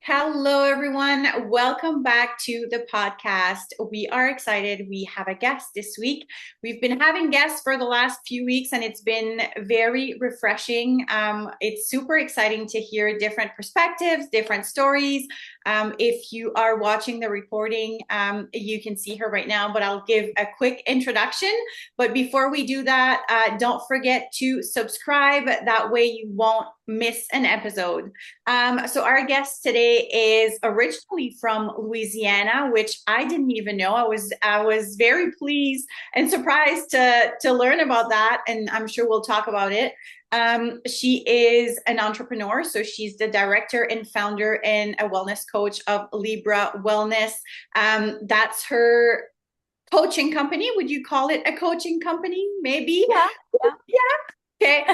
Hello, everyone. Welcome back to the podcast. We are excited. We have a guest this week. We've been having guests for the last few weeks, and it's been very refreshing. It's super exciting to hear different perspectives, different stories. If you are watching the recording, you can see her right now, but I'll give a quick introduction. But before we do that, don't forget to subscribe. That way you won't miss an episode. So our guest today is originally from Louisiana, which I didn't even know. I was very pleased and surprised to learn about that, and I'm sure we'll talk about it. She is an entrepreneur, so she's the director and founder and a wellness coach of Libra Wellness. That's her coaching company. Would you call it a coaching company? Maybe. Yeah, yeah. Okay.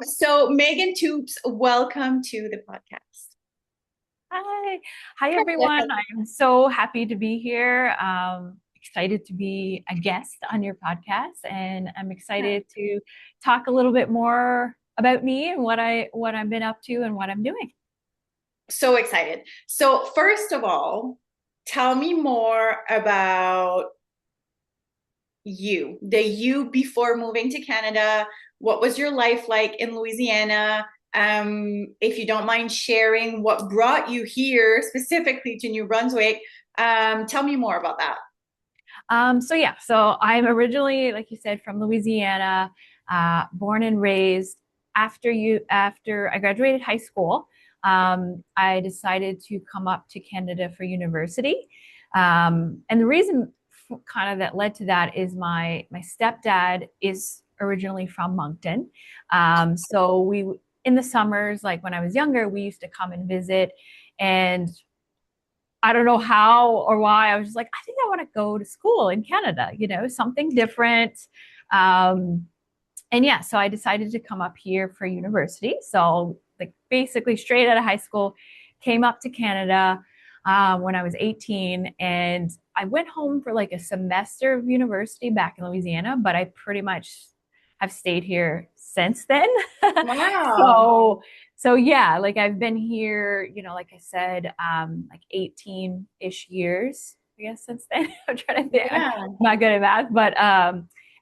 So Meghan Toups, welcome to the podcast. Hi. Hi, everyone. I'm so happy to be here. Excited to be a guest on your podcast, and I'm excited to talk a little bit more about me and what I've been up to and what I'm doing. So excited. So first of all, tell me more about the you before moving to Canada. What was your life like in Louisiana? If you don't mind sharing what brought you here specifically to New Brunswick, tell me more about that. So I'm originally, like you said, from Louisiana, born and raised. After I graduated high school, I decided to come up to Canada for university. And the reason kind of that led to that is my stepdad is originally from Moncton. So we in the summers, like when I was younger, we used to come and visit. And I don't know how or why, I was just like, I think I want to go to school in Canada, something different. Um, and yeah, so I decided to come up here for university. So, like, basically straight out of high school, came up to Canada when I was 18. And I went home for like a semester of university back in Louisiana, but I pretty much have stayed here since then. Wow. so so yeah, like I've been here, like I said, like 18-ish years, I guess, since then. I'm trying to think. I'm Yeah. not good at math, but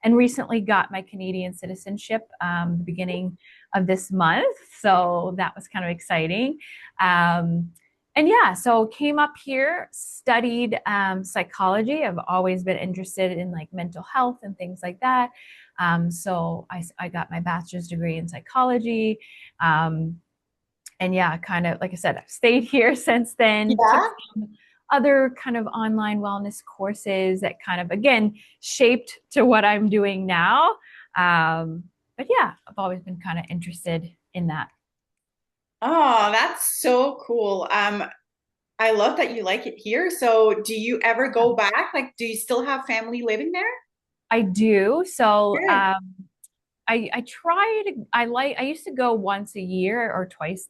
and recently got my Canadian citizenship the beginning of this month. So that was kind of exciting. And yeah, so came up here, studied psychology. I've always been interested in like mental health and things like that. So I got my bachelor's degree in psychology. And yeah, kind of like I said, I've stayed here since then, took Yeah. some other kind of online wellness courses that kind of, again, shaped to what I'm doing now. But yeah, I've always been kind of interested in that. Oh, that's so cool. I love that you like it here. So, do you ever go back? Like, do you still have family living there? I do. So Good. I try to I used to go once a year or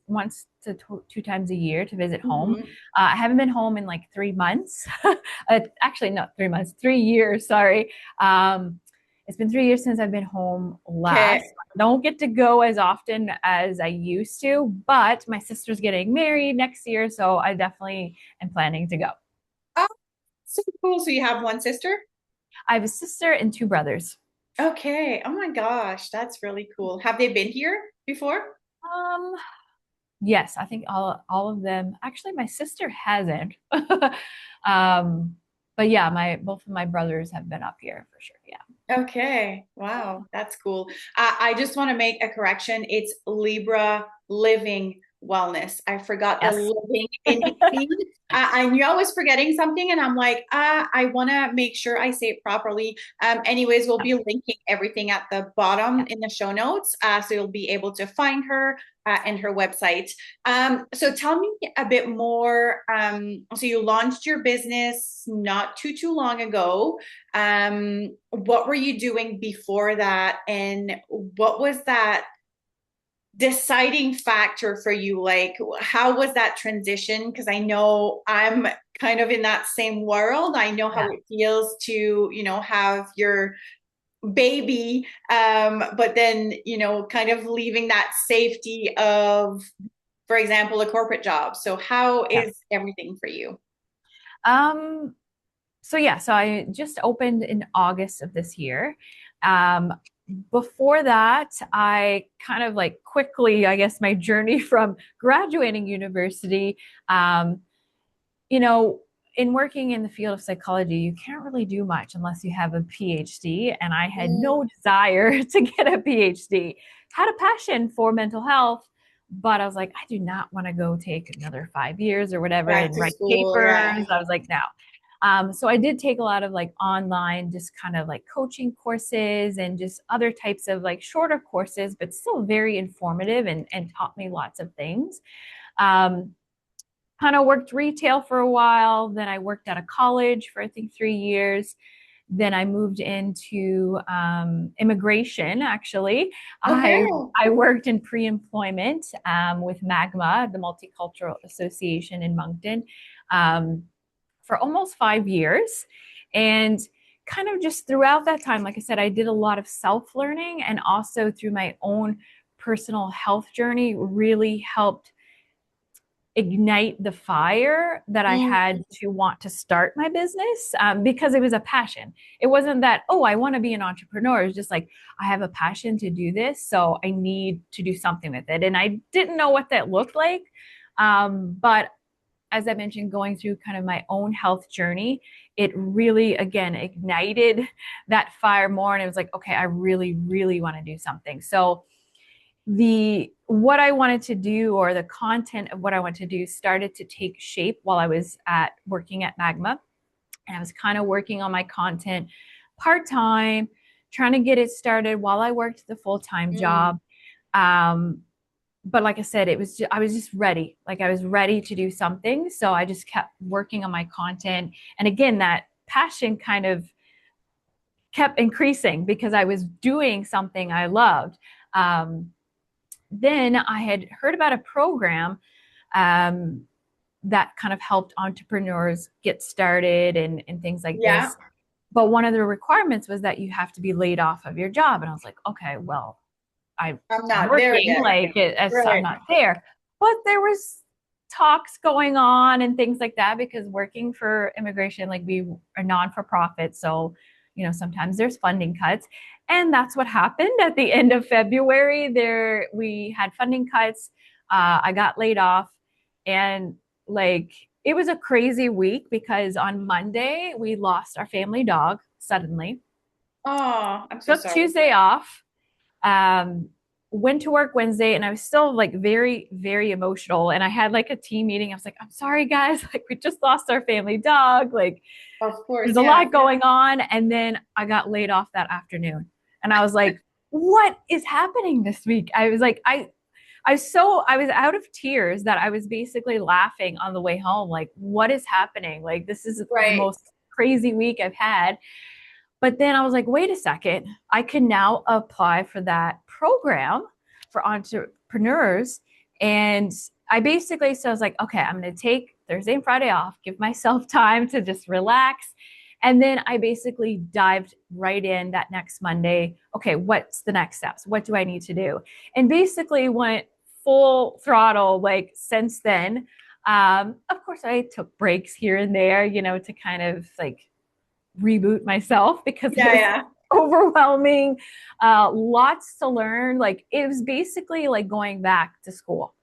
once to two times a year to visit home. Mhm. I haven't been home in like 3 months. Actually, not 3 months, 3 years. Sorry. It's been 3 years since I've been home last. Okay. I don't get to go as often as I used to, but my sister's getting married next year, so I definitely am planning to go. Oh, so cool. So you have one sister? I have a sister and two brothers. Okay. Oh my gosh, that's really cool. Have they been here before? Um, Yes, I think all of them. Actually, my sister hasn't. um, but yeah, my both of my brothers have been up here for sure. Yeah. Okay. Wow, that's cool. I just want to make a correction. It's Libra Living Wellness. I forgot the Yes. living in between. I knew I was forgetting something, and I'm like, I want to make sure I say it properly. Anyways, we'll be linking everything at the bottom Yeah. in the show notes, so you'll be able to find her and her website. So tell me a bit more. So you launched your business not too long ago. What were you doing before that? And what was that deciding factor for you? Like, how was that transition? Because I know I'm kind of in that same world. I know how Yeah. it feels to, have your baby, but then, kind of leaving that safety of for example, a corporate job. So how Yeah. is everything for you? Um, so I just opened in August of this year. Um, Before that, I kind of like quickly, I guess, my journey from graduating university, um, you know, in working in the field of psychology, you can't really do much unless you have a PhD. And I had Mm, no desire to get a PhD. Had a passion for mental health, but I was like, I do not want to go take another 5 years or whatever back and to write school, yeah. papers. I was like, no. So I did take a lot of like online, just kind of like coaching courses and just other types of like shorter courses, but still very informative and taught me lots of things. Um, Kind of worked retail for a while. Then I worked at a college for I think 3 years. Then I moved into immigration. Actually, Okay. I worked in pre-employment with Magma, the Multicultural Association in Moncton, um, for almost 5 years, and kind of just throughout that time, like I said, I did a lot of self-learning, and also through my own personal health journey, really helped ignite the fire that I Mm, had to want to start my business because it was a passion. It wasn't that, oh, I want to be an entrepreneur. It's just like, I have a passion to do this. So I need to do something with it. And I didn't know what that looked like. But as I mentioned, going through kind of my own health journey, it really, again, ignited that fire more. And it was like, okay, I really, really want to do something. So the what I wanted to do or the content of what I wanted to do started to take shape while I was at working at Magma. And I was kind of working on my content part-time, trying to get it started while I worked the full-time mm. job. Um, but like I said, I was just ready. Like I was ready to do something. So I just kept working on my content. And again, that passion kind of kept increasing because I was doing something I loved. Um, then I had heard about a program um, that kind of helped entrepreneurs get started and things like Yeah, this. But one of the requirements was that you have to be laid off of your job. And I was like, okay, well, I'm I'm not there working yet. like as I'm Right. not there. But there was talks going on and things like that because working for immigration, like we are non for profit. So, sometimes there's funding cuts. And that's what happened at the end of February. There we had funding cuts. I got laid off and like it was a crazy week because on Monday we lost our family dog suddenly. Oh, I'm so Took sorry. Tuesday off, um, went to work Wednesday, and I was still like very, very emotional. And I had like a team meeting. I was like, I'm sorry, guys. Like, we just lost our family dog. Like, Of course, there's a yeah. lot going on. And then I got laid off that afternoon. And I was like, what is happening this week? I was like, I was out of tears that I was basically laughing on the way home. Like, what is happening? Like, this is the Right. most crazy week I've had. But then I was like, wait a second, I can now apply for that program for entrepreneurs. And I basically, so I was like, okay, I'm going to take Thursday and Friday off, give myself time to just relax. And then I basically dived right in that next Monday. Okay, what's the next steps? What do I need to do? And basically went full throttle like since then. Of course, I took breaks here and there, to kind of like reboot myself because it Yeah, was yeah. overwhelming. Lots to learn. Like it was basically like going back to school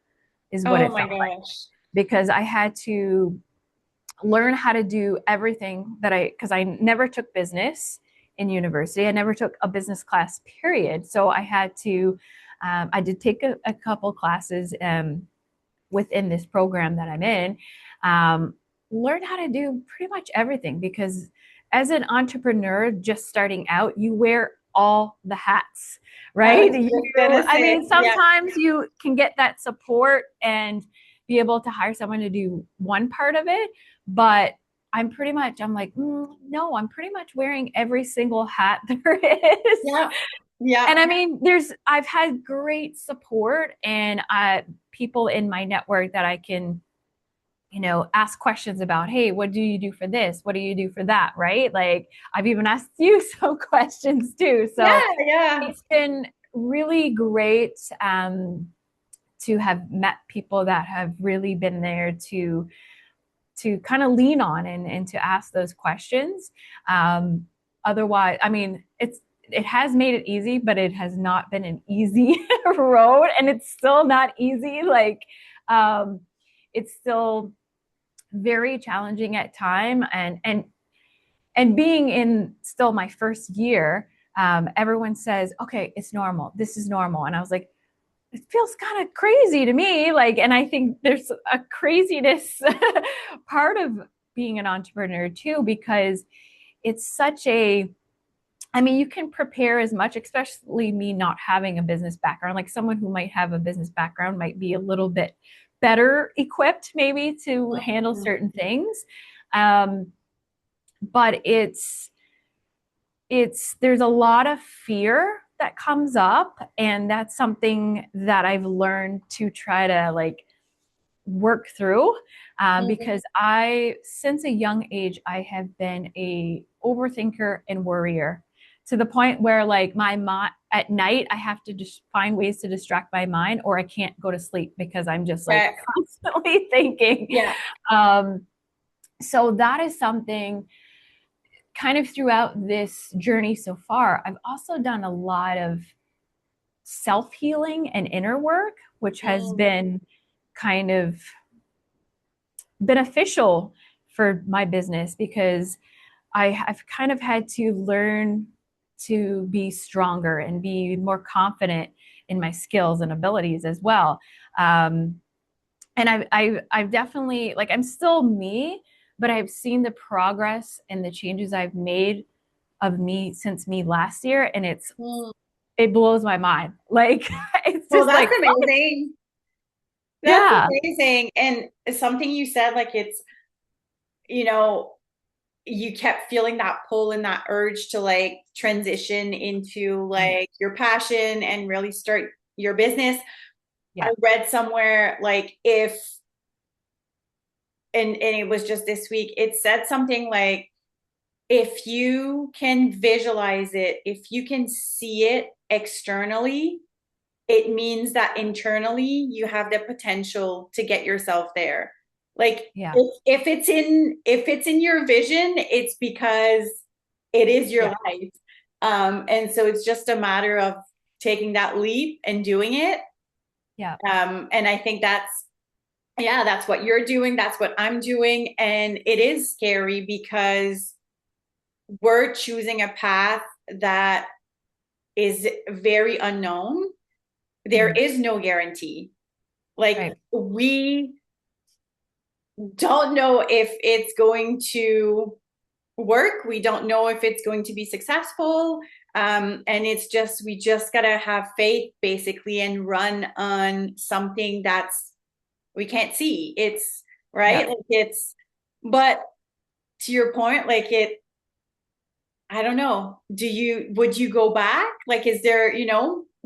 is what Oh it my felt like gosh. because I had to learn how to do everything because I never took business in university. I never took a business class, period. So I had to, I did take a couple classes within this program that I'm in, um, learn how to do pretty much everything because as an entrepreneur just starting out, you wear all the hats, I right? was just gonna I say, mean, yeah. sometimes you can get that support and be able to hire someone to do one part of it, but I'm like, no, I'm pretty much wearing every single hat there is. Yeah. Yeah. And I mean, I've had great support and people in my network that I can, ask questions about, hey, what do you do for this? What do you do for that? Right. Like I've even asked you some questions too. Yeah, So yeah. it's been really great to have met people that have really been there to kind of lean on and to ask those questions. Otherwise, I mean, it has made it easy, but it has not been an easy road, and it's still not easy. Like, it's still very challenging at time, and being in still my first year, everyone says, okay, it's normal. This is normal. And I was like, it feels kind of crazy to me. Like, and I think there's a craziness part of being an entrepreneur too, because it's such a, I mean, you can prepare as much, especially me not having a business background. Like someone who might have a business background might be a little bit better equipped maybe to handle certain things. But there's a lot of fear that comes up, and that's something that I've learned to try to like work through, because since a young age, I have been a overthinker and worrier to the point where like my mind at night, I have to just find ways to distract my mind, or I can't go to sleep because I'm just like constantly thinking. Yeah. So that is something kind of throughout this journey so far. I've also done a lot of self-healing and inner work, which has been kind of beneficial for my business, because I've kind of had to learn to be stronger and be more confident in my skills and abilities as well. And I've definitely, like, I'm still me, but I've seen the progress and the changes I've made of me since me last year, and it blows my mind. Like, it's Well, just that's like, amazing. That's yeah, amazing. And something you said, like it's, you know, you kept feeling that pull and that urge to like transition into like your passion and really start your business. I yeah, read somewhere like if, and it was just this week, it said something like, if you can visualize it, if you can see it externally, it means that internally you have the potential to get yourself there. Like yeah, if it's in your vision, it's because it is your yeah, life. And so it's just a matter of taking that leap and doing it. yeah, And I think that's what you're doing. That's what I'm doing. And it is scary because we're choosing a path that is very unknown. There is no guarantee. Like right, we don't know if it's going to work. We don't know if it's going to be successful. And it's just, we just got to have faith basically and run on something that's, we can't see. It's yeah. right. Like it's, but to your point, like I don't know. Would you go back? Like, is there,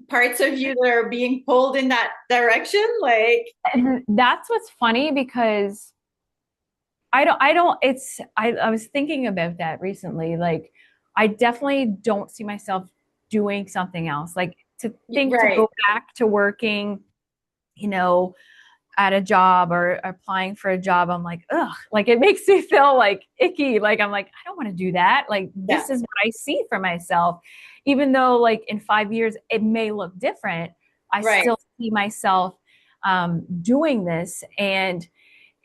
parts of you that are being pulled in that direction? Like, And that's what's funny, because I was thinking about that recently. Like, I definitely don't see myself doing something else. Like, to think to right, go back to working, you know, at a job or applying for a job, I'm like, ugh, like it makes me feel like icky. Like, I'm like, I don't want to do that. Like, yeah, this is what I see for myself. Even though, like, in 5 years, it may look different, I right. still see myself doing this. And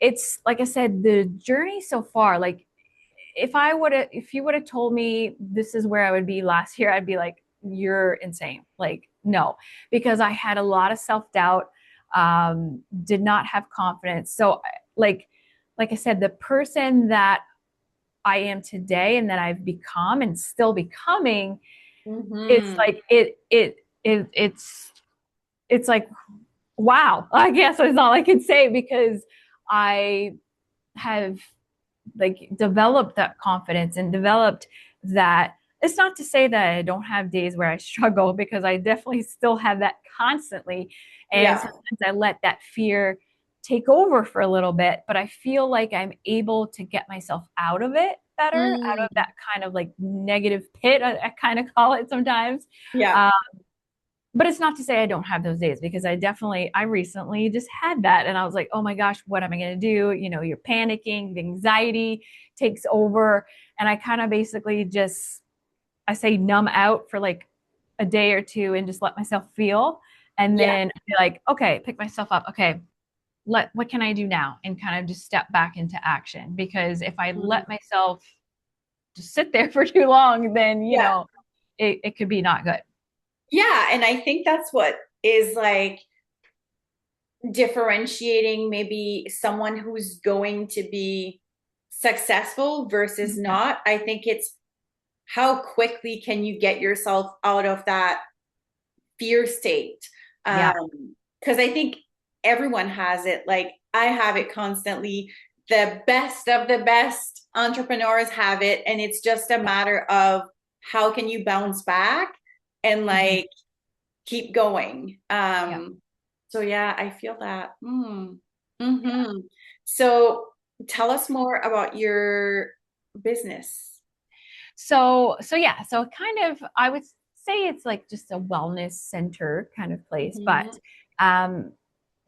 it's like I said, the journey so far, like, if you would have told me this is where I would be last year, I'd be like, you're insane. Like, no, because I had a lot of self-doubt, did not have confidence. So like, like I said, the person that I am today and that I've become and still becoming, it's Mm-hmm. like it's like, wow, I guess is all I can say, because I have like developed that confidence and developed that. It's not to say that I don't have days where I struggle, because I definitely still have that constantly. And Yeah. sometimes I let that fear take over for a little bit, but I feel like I'm able to get myself out of it better, out of Mm. that kind of like negative pit, I kind of call it sometimes. Yeah. Uh, but it's not to say I don't have those days, because I recently just had that. And I was like, oh my gosh, what am I going to do? You're panicking, the anxiety takes over. And I kind of basically just, I say numb out for like a day or two and just let myself feel. And Yeah. then be like, okay, pick myself up. Okay, what can I do now? And kind of just step back into action. Because if I Mm. let myself just sit there for too long, then, Yeah. it could be not good. Yeah. And I think that's what is like differentiating maybe someone who's going to be successful versus Mhm. not. I think it's how quickly can you get yourself out of that fear state? Yeah. Because I think everyone has it. Like I have it constantly. The best of the best entrepreneurs have it, and it's just a matter of how can you bounce back and Mhm. like keep going. Yeah. So yeah, I feel that. Mm-hmm. So tell us more about your business. So yeah, so kind of, I would say it's like just a wellness center kind of place, but Mm-hmm. um,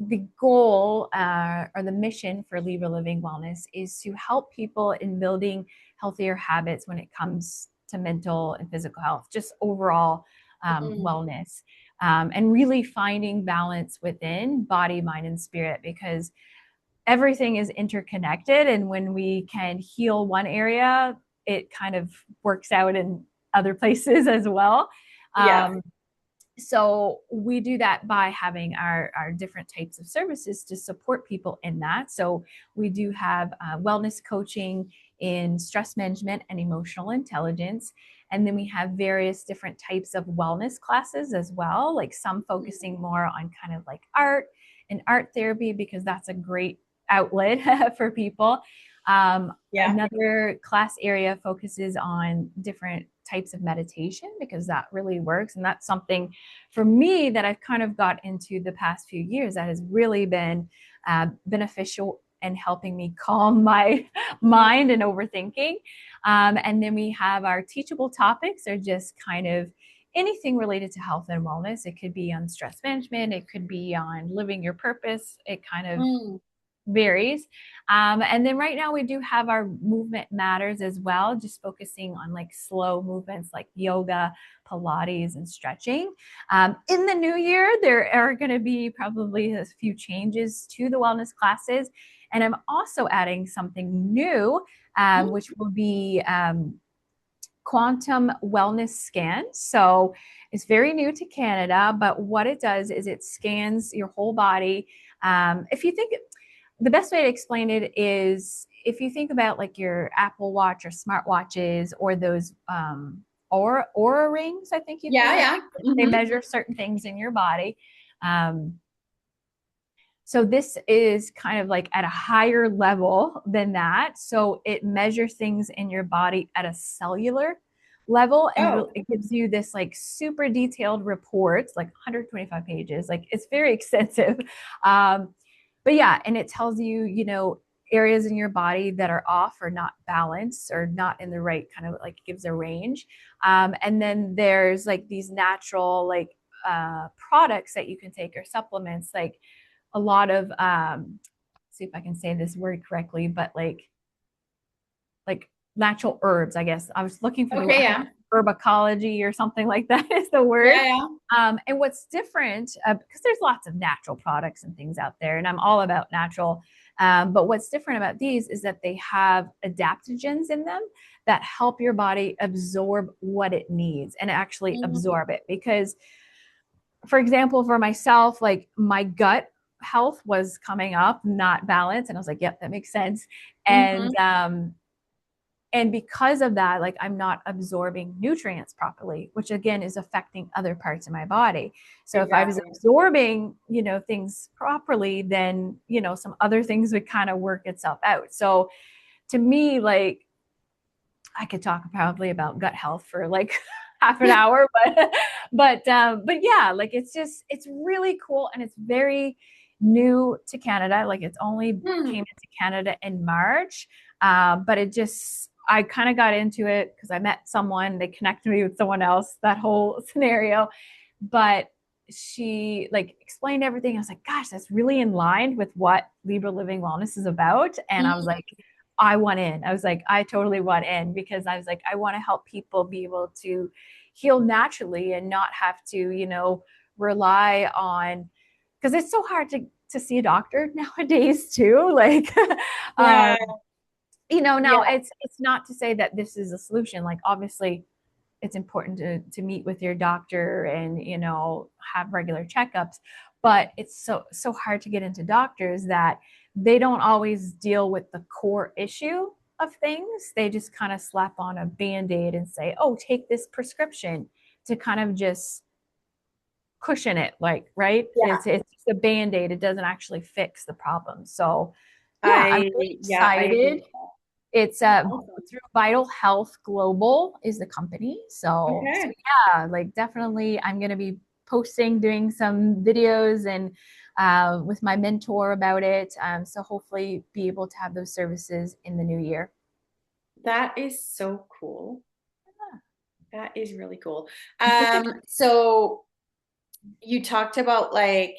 the goal, or the mission for Libra Living Wellness is to help people in building healthier habits when it comes to mental and physical health, just overall wellness, and really finding balance within body, mind, and spirit, because everything is interconnected. And when we can heal one area, it kind of works out in other places as well. Yeah. Um, so we do that by having our different types of services to support people in that. So we do have wellness coaching in stress management and emotional intelligence. And then we have various different types of wellness classes as well, like some focusing more on kind of like art and art therapy, because that's a great outlet for people. Yeah. Another class area focuses on different types of meditation, because that really works. And that's something for me that I've kind of got into the past few years that has really been beneficial and helping me calm my mind and overthinking. And then we have our teachable topics, are just kind of anything related to health and wellness. It could be on stress management, it could be on living your purpose. It kind of Mm. varies. And then right now we do have our movement matters as well, just focusing on like slow movements like yoga, Pilates, and stretching. In the new year, there are going to be probably a few changes to the wellness classes. And I'm also adding something new, Mm. which will be quantum wellness scan. So it's very new to Canada, but what it does is it scans your whole body. If you think, the best way to explain it is, if you think about like your Apple Watch or smartwatches, or those aura rings, I think you Yeah, can, yeah. they Mm-hmm. measure certain things in your body. Um, so this is kind of like at a higher level than that. So it measures things in your body at a cellular level, and Oh. it gives you this like super detailed reports, like 125 pages. Like it's very extensive. Um, but yeah, and it tells you, areas in your body that are off or not balanced or not in the right kind of, like, gives a range. And then there's like these natural like products that you can take, or supplements, like a lot of see if I can say this word correctly, but like natural herbs, I guess. I was looking for the word, Okay, I think yeah. herbacology or something like that is the word. Yeah, yeah. And what's different, because there's lots of natural products and things out there, and I'm all about natural. But what's different about these is that they have adaptogens in them that help your body absorb what it needs and actually Mm-hmm. absorb it. Because, for example, for myself, like my gut health was coming up not balanced, and I was like, yep, that makes sense. Mm-hmm. And because of that, like I'm not absorbing nutrients properly, which again is affecting other parts of my body. So if I was Exactly. absorbing, things properly, then, some other things would kind of work itself out. So to me, like, I could talk probably about gut health for like half an hour, but yeah, like it's really cool, and it's very new to Canada. Like it's only Hmm. came into Canada in March, but I kind of got into it because I met someone, they connected me with someone else, that whole scenario. But she like explained everything. I was like, gosh, that's really in line with what Libra Living Wellness is about. And I was Mm, like, I want in. I was like, I totally want in, because I was like, I want to help people be able to heal naturally and not have to, rely on, because it's so hard to see a doctor nowadays too. Like, yeah, um, now yeah, it's not to say that this is a solution. Like, obviously it's important to meet with your doctor and have regular checkups, but it's so hard to get into doctors that they don't always deal with the core issue of things. They just kind of slap on a band-aid and say, oh, take this prescription, to kind of just cushion it, like, right, yeah. it's just a band-aid. It doesn't actually fix the problem. So yeah, I'm really I agree excited. with that. It's Awesome. through Vital Health Global is the company. So Okay. yeah, like, definitely I'm gonna be posting, doing some videos, and with my mentor about it. So hopefully be able to have those services in the new year. That is so cool. That is really cool. Yeah. So you talked about like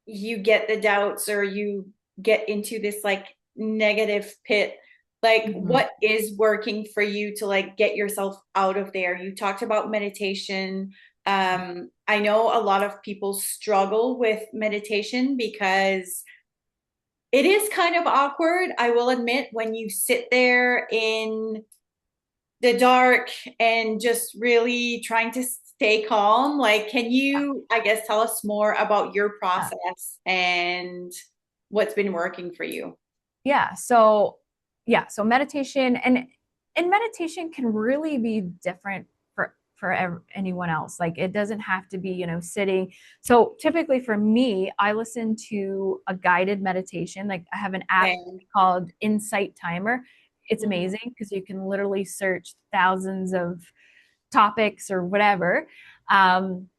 you get the doubts or you get into this like negative pit. Like Mhm. what is working for you to like get yourself out of there? You talked about meditation. I know a lot of people struggle with meditation because it is kind of awkward, I will admit, when you sit there in the dark and just really trying to stay calm. Like, can you, I guess, tell us more about your Yeah. process and what's been working for you? Yeah. So so meditation, and meditation can really be different for anyone else. Like, it doesn't have to be, sitting. So typically for me, I listen to a guided meditation. Like, I have an app And called Insight Timer. It's mm, amazing because you can literally search thousands of topics or whatever. Um,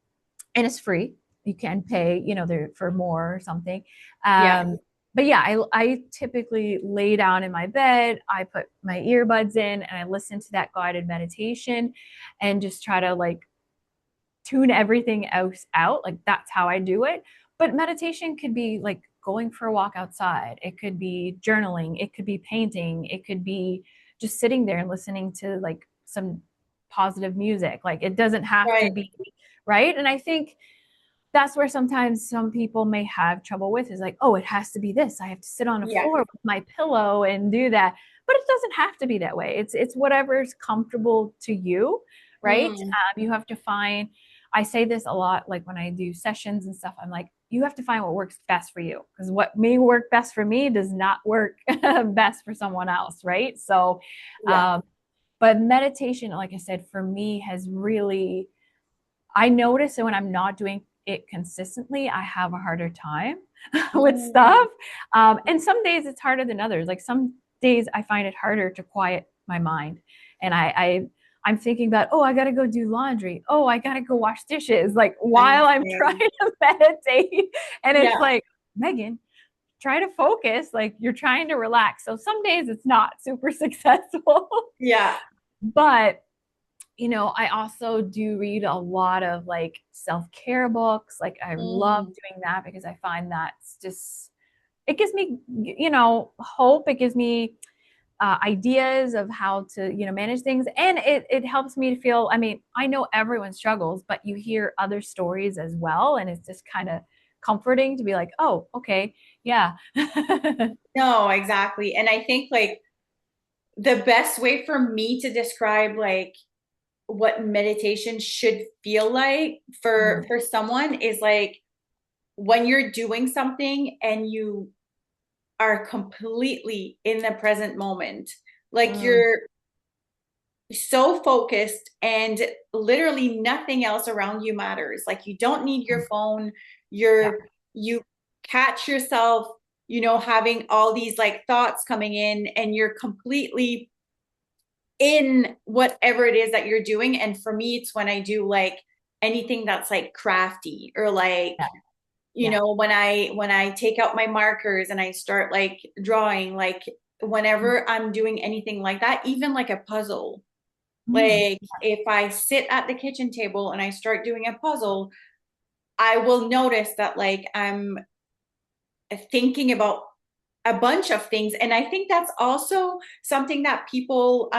and it's free. You can pay, there for more or something. yeah, But yeah, I typically lay down in my bed. I put my earbuds in and I listen to that guided meditation, and just try to like tune everything else out. Like, that's how I do it. But meditation could be like going for a walk outside. It could be journaling. It could be painting. It could be just sitting there and listening to like some positive music. Like, it doesn't have to right. be right. And I think that's where sometimes some people may have trouble with, is like, oh, it has to be this. I have to sit on a Yeah. floor with my pillow and do that. But it doesn't have to be that way. It's whatever's comfortable to you, right? Mm, You have to find. I say this a lot, like when I do sessions and stuff. I'm like, you have to find what works best for you, because what may work best for me does not work best for someone else, right? So, yeah. but meditation, like I said, for me has really, I notice that when I'm not doing it consistently, I have a harder time with Mm, stuff. And some days it's harder than others. Like, some days I find it harder to quiet my mind. And I'm thinking about, oh, I got to go do laundry. Oh, I got to go wash dishes. Like, I'm while I'm trying saying, to meditate. And it's yeah, like, Megan, try to focus. Like, you're trying to relax. So some days it's not super successful. yeah. But I also do read a lot of like self-care books. Like, I love Mm, doing that because I find that's just, it gives me, hope. It gives me ideas of how to, manage things. And it helps me to feel, I mean, I know everyone struggles, but you hear other stories as well. And it's just kind of comforting to be like, oh, okay. Yeah. no, exactly. And I think like the best way for me to describe like what meditation should feel like for someone is like when you're doing something and you are completely in the present moment, like Mm, you're so focused and literally nothing else around you matters. Like you don't need your mm, phone. yeah. You catch yourself, having all these like thoughts coming in and you're completely in whatever it is that you're doing. And for me, it's when I do like anything that's like crafty or like, Yeah. Yeah. when I take out my markers and I start like drawing, like Mm, whenever I'm doing anything like that, even like a puzzle, Mm. Like if I sit at the kitchen table and I start doing a puzzle, I will notice that like I'm thinking about a bunch of things. And I think that's also something that people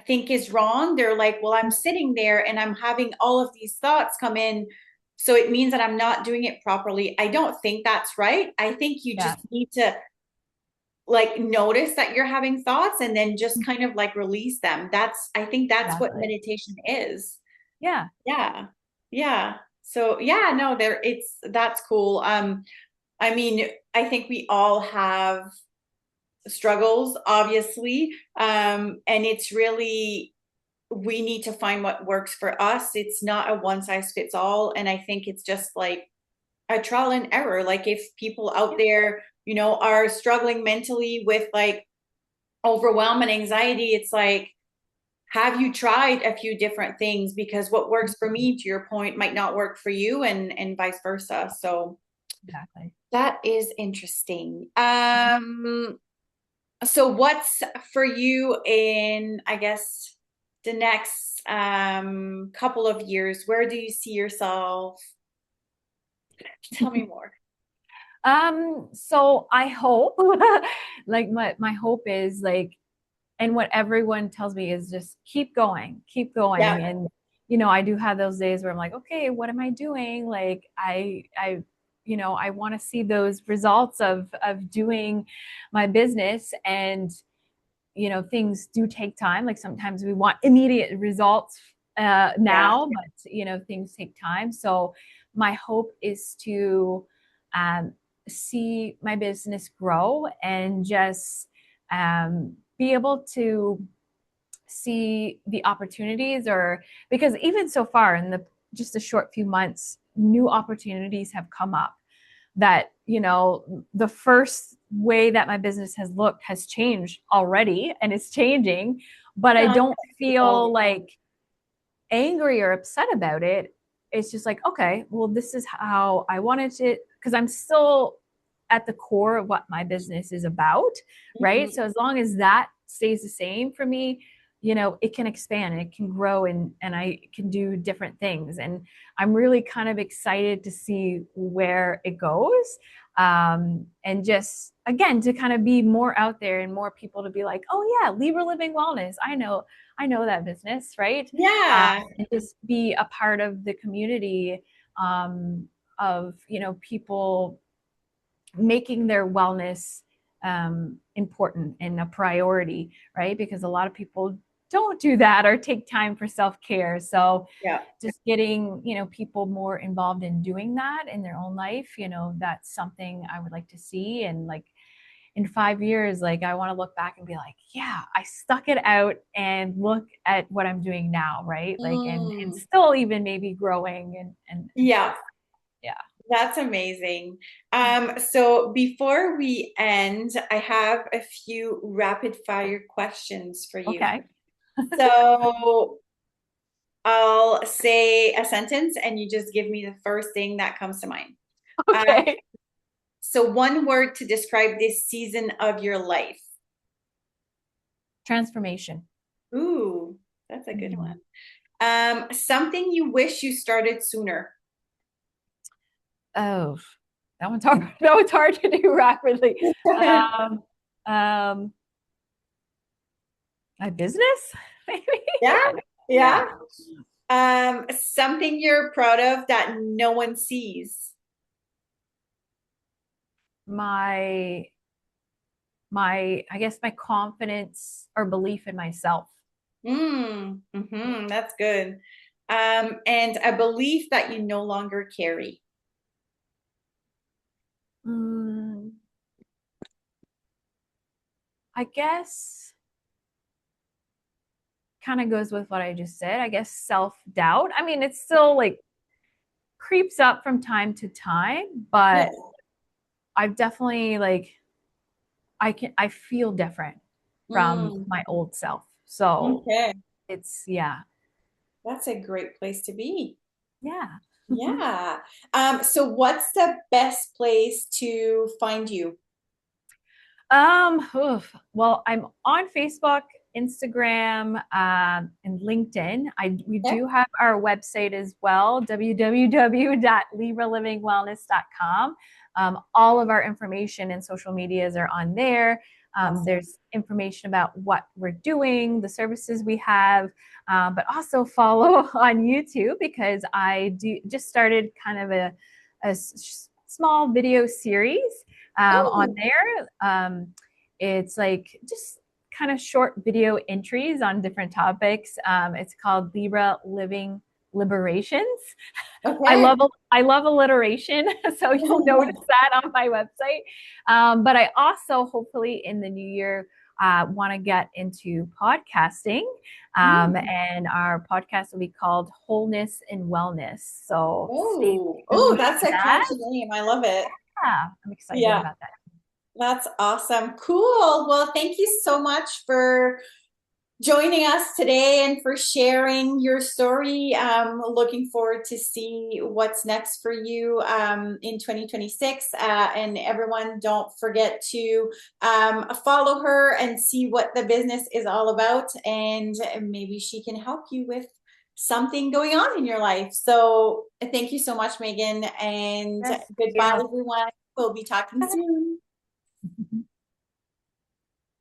think is wrong. They're like, well, I'm sitting there and I'm having all of these thoughts come in. So it means that I'm not doing it properly. I don't think that's right. I think you Yeah, just need to like notice that you're having thoughts and then just kind of like release them. I think that's what exactly. meditation is. Yeah, Yeah. Yeah. So yeah, no, that's cool. I mean, I think we all have struggles, obviously. And it's really, we need to find what works for us. It's not a one size fits all. And I think it's just like a trial and error. Like if people out yeah, there, are struggling mentally with like overwhelm and anxiety, it's like, have you tried a few different things? Because what works for me, to your point, might not work for you and vice versa. So exactly. that is interesting. So what's for you in, I guess, the next couple of years? Where do you see yourself? Tell me more. So I hope, like my hope is like, and what everyone tells me is just keep Yeah, going. And, I do have those days where I'm like, okay, what am I doing? Like I want to see those results of doing my business. And, things do take time. Like sometimes we want immediate results yeah. now, but, things take time. So my hope is to um, see my business grow and just be able to see the opportunities, or because even so far in the just a short few months, new opportunities have come up that, the first way that my business has looked has changed already and it's changing, but I don't feel like angry or upset about it. It's just like, okay, well, this is how I wanted it, because I'm still at the core of what my business is about, right? Mhm. So as long as that stays the same for me, it can expand and it can grow, and I can do different things. And I'm really kind of excited to see where it goes. And just again to kind of be more out there and more people to be like, oh yeah, Libra Living Wellness. I know that business, right? Yeah. And just be a part of the community of people making their wellness important and a priority, right? Because a lot of people don't do that or take time for self-care. So Yeah. just getting people more involved in doing that in their own life, that's something I would like to see. And like in 5 years, like I want to look back and be like, yeah, I stuck it out and look at what I'm doing now, right? Like and Mm. still even maybe growing and Yeah. stuff. Yeah. That's amazing. So before we end, I have a few rapid fire questions for you. Okay. So I'll say a sentence and you just give me the first thing that comes to mind. Uh, Okay. so one word to describe this season of your life. Transformation. Ooh, that's a good Mm. one. Something you wish you started sooner. Oh, that one's hard. That one's hard to do rapidly. Um, um, my business, maybe. Yeah, I don't, yeah. yeah. Something you're proud of that no one sees. My I guess my confidence or belief in myself. That's good. And a belief that you no longer carry. Mm, I guess kind of goes with what I just said. I guess self doubt. I mean, it's still like creeps up from time to time, Yeah. but I've definitely like I feel different from Mm, my old self. So okay. it's yeah. That's a great place to be. Yeah. Yeah. So what's the best place to find you? Oof. Well, I'm on Facebook Instagram, and LinkedIn. We Yeah. do have our website as well, www.libralivingwellness.com. All of our information and social medias are on there. Awesome. There's information about what we're doing, the services we have, but also follow on YouTube because I just started kind of a small video series on Oh, there. It's like just kind of short video entries on different topics. It's called Libra Living Liberations. okay. I love alliteration, so you'll notice that on my website. But I also hopefully in the new year want to get into podcasting, and our podcast will be called Wholeness and Wellness. So stay Oh, tuned that's for a that. catchy name. I love it. Yeah, I'm excited Yeah, about that. that's awesome. Cool. Well, thank you so much for joining us today and for sharing your story. Looking forward to see what's next for you in 2026. And everyone, don't forget to follow her and see what the business is all about. And maybe she can help you with something going on in your life. So thank you so much, Megan. And Yes, goodbye, yeah. everyone. We'll be talking soon.